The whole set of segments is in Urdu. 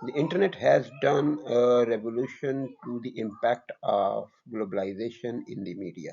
The internet has done a revolution to the impact of globalization in the media.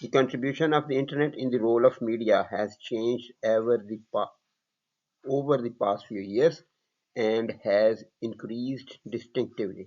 The contribution of the internet in the role of media has changed over the past few years and has increased distinctively.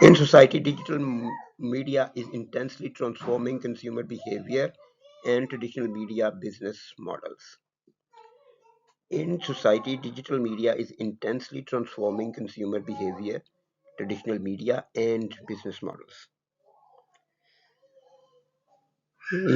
In society, digital media is intensely transforming consumer behavior and traditional media business models. In society, digital media is intensely transforming consumer behavior, traditional media and business models.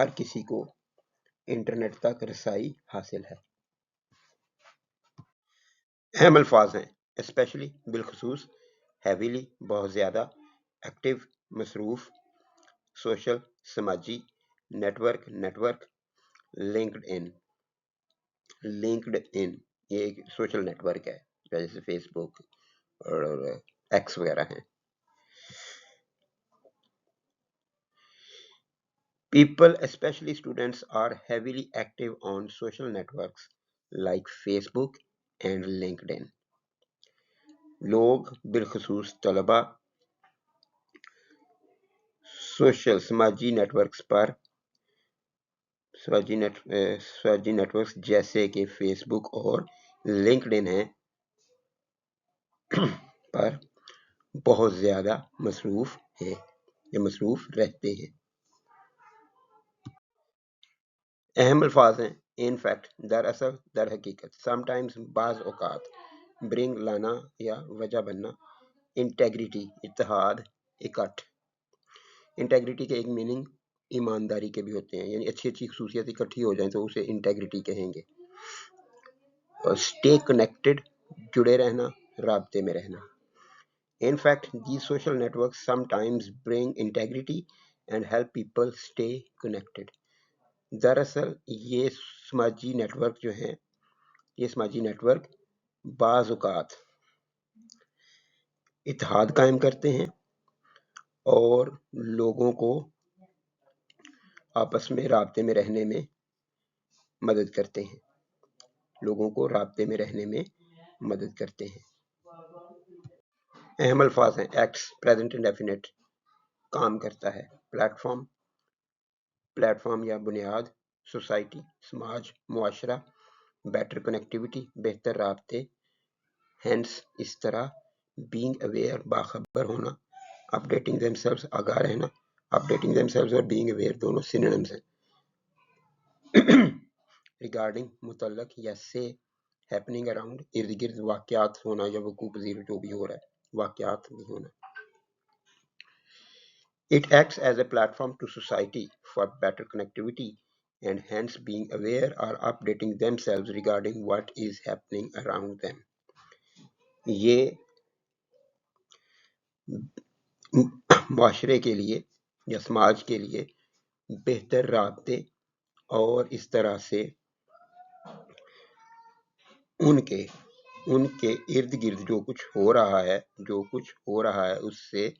ہر کسی کو انٹرنیٹ تک رسائی حاصل ہے۔ اہم الفاظ ہیں اسپیشلی بالخصوص، ہیویلی بہت زیادہ، ایکٹیو مصروف، سوشل سماجی، نیٹورک، لنکڈ ان یہ ایک سوشل نیٹ ورک ہے جیسے فیس بک اور ایکس وغیرہ ہیں۔ People, especially students, are heavily active on social networks like Facebook and LinkedIn. لوگ بالخصوص طلبہ سماجی نیٹ ورکس جیسے کہ فیس بک اور لنکڈ ان ہیں پر بہت زیادہ مصروف رہتے ہیں۔ اہم الفاظ ہیں ان فیکٹ دراصل، در حقیقت، سم ٹائمز بعض اوقات، برنگ لانا یا وجہ بننا، انٹیگریٹی اتحاد، اکٹھ۔ انٹیگریٹی کے ایک میننگ ایمانداری کے بھی ہوتے ہیں، یعنی اچھی خصوصیت اکٹھی ہو جائیں تو اسے انٹیگریٹی کہیں گے۔ اور اسٹے کنیکٹڈ، جڑے رہنا، رابطے میں رہنا۔ In fact, these social networks sometimes bring integrity and help people stay connected. دراصل یہ سماجی نیٹ ورک بعض اوقات اتحاد قائم کرتے ہیں اور لوگوں کو آپس میں رابطے میں رہنے میں مدد کرتے ہیں۔ اہم الفاظ ہیں ایکٹس، پریزنٹ انڈیفینٹ، کام کرتا ہے، پلیٹ فارم یا بنیاد، سوسائٹی، سماج، معاشرہ، بیٹر کنیکٹیوٹی، بہتر رابطے، ہینس، اس طرح، بینگ اویئر، باخبر ہونا، اپڈیٹنگ دیم سیلوز، آگاہ رہنا۔ اپڈیٹنگ دیم سیلوز اور بینگ اویئر دونوں سینونیمز ہیں۔ ریگارڈنگ، متعلق، یا سے، ہیپننگ اراؤنڈ، ارد گرد، واقعات ہونا یا وقوع پذیر جو بھی ہو رہا ہے، واقعات بھی ہونا۔ It acts as a platform to society for better connectivity and hence being aware or updating themselves regarding what is happening around them. یہ معاشرے کے لیے یا سماج کے لیے بہتر رابطے اور اس طرح سے ان کے ارد گرد جو کچھ ہو رہا ہے اس سے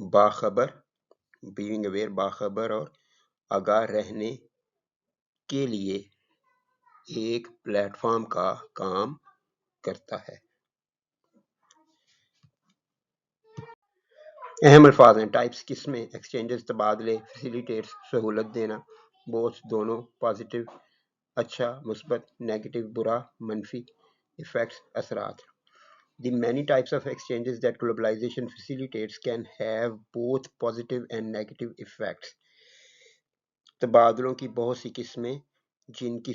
باخبر، being aware، باخبر اور آگاہ رہنے کے لیے ایک پلیٹ فارم کا کام کرتا ہے۔ اہم الفاظ ہیں ٹائپس، قسمیں، ایکسچینجز، تبادلے، فیسیلیٹیٹس، سہولت دینا، بوتھ، دونوں، پازیٹیو، اچھا، مثبت، نیگیٹو، برا، منفی، ایفیکٹس، اثرات۔ The many types of exchanges that globalization facilitates can have both positive and negative effects. تبادلوں کی بہت سی قسمیں جن کی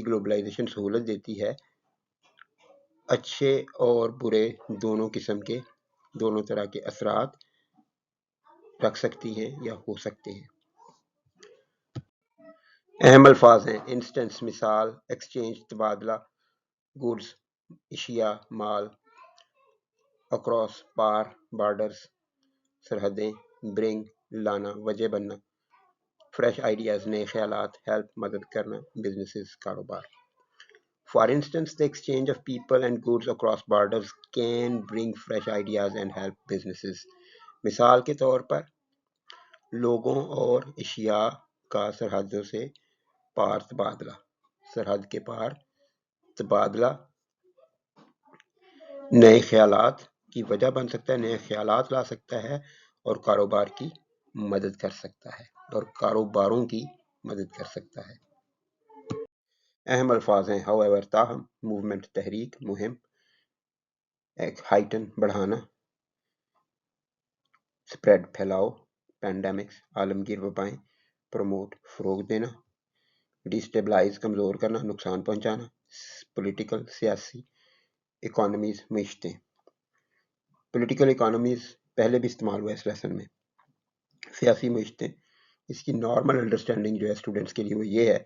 گلوبلائزیشن سہولت دیتی ہے، اچھے اور برے دونوں طرح کے اثرات رکھ سکتی ہیں یا ہو سکتے ہیں۔ اہم الفاظ ہیں انسٹنس، مثال، ایکسچینج، تبادلہ، گوڈز، اشیاء، مال، اکراس، پار، بارڈرز، سرحدیں، برنگ، لانا، وجہ بننا، فریش آئیڈیاز، نئے خیالات، ہیلپ، مدد کرنا، بزنسز، کاروبار۔ For instance, the exchange of people and goods across borders can bring fresh ideas and help businesses. مثال کے طور پر لوگوں اور اشیاء کا سرحدوں سے پار تبادلہ، سرحد کے پار تبادلہ نئے خیالات کی وجہ بن سکتا ہے، نئے خیالات لا سکتا ہے اور کاروبار کی مدد کر سکتا ہے اور کاروباروں کی مدد کر سکتا ہے۔ اہم الفاظ ہیں however، تاہم، موومنٹ، تحریک، مہم، ہائٹن، بڑھانا، سپریڈ، پھیلاؤ، پینڈیمکس، عالمگیر وبائیں، پروموٹ، فروغ دینا، ڈیسٹیبلائز، کمزور کرنا، نقصان پہنچانا، پولیٹیکل، سیاسی، اکانومیز، معیشتیں۔ پولیٹیکل اکانومیز پہلے بھی استعمال ہوا ہے اس لیسن میں۔ سیاسی معیشتیں، اس کی نارمل انڈرسٹینڈنگ جو ہے اسٹوڈنٹس کے لیے وہ یہ ہے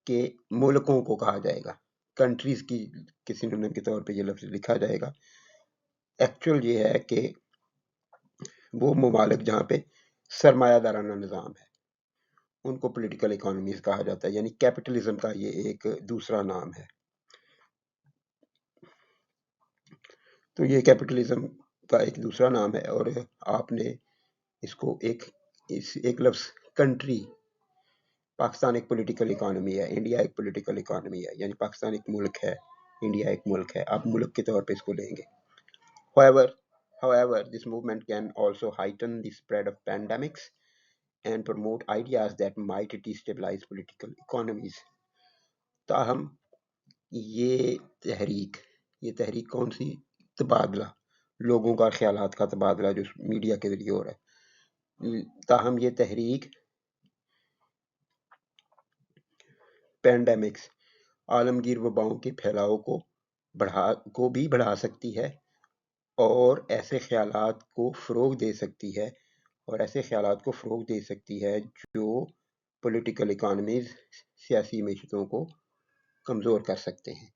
کہ ملکوں کو کہا جائے گا، کنٹریز کی سینونیم کے طور پہ یہ لفظ لکھا جائے گا. ایکچوئل یہ ہے کہ وہ ممالک جہاں پہ سرمایہ دارانہ نظام ہے ان کو پولیٹیکل اکانومیز کہا جاتا ہے، یعنی کیپٹلزم کا یہ ایک دوسرا نام ہے. تو یہ کیپٹلزم کا ایک دوسرا نام ہے، اور آپ نے اس کو ایک لفظ کنٹری، پاکستان ایک پولیٹیکل اکانومی ہے، انڈیا ایک پولیٹیکل اکانومی ہے، یعنی پاکستان ایک ملک ہے، انڈیا ایک ملک ہے، آپ ملک کے طور پہ اس کو لیں گے. However, this movement can also heighten the spread of pandemics and promote ideas that might destabilize political economies. تاہم یہ تحریک کون سی؟ تبادلہ، لوگوں کا خیالات کا تبادلہ جو میڈیا کے ذریعے ہو رہا ہے. تاہم یہ تحریک پینڈیمکس، عالمگیر وباؤں کے پھیلاؤ کو بھی بڑھا سکتی ہے، اور ایسے خیالات کو فروغ دے سکتی ہے جو پولیٹیکل اکانومیز، سیاسی معیشتوں کو کمزور کر سکتے ہیں.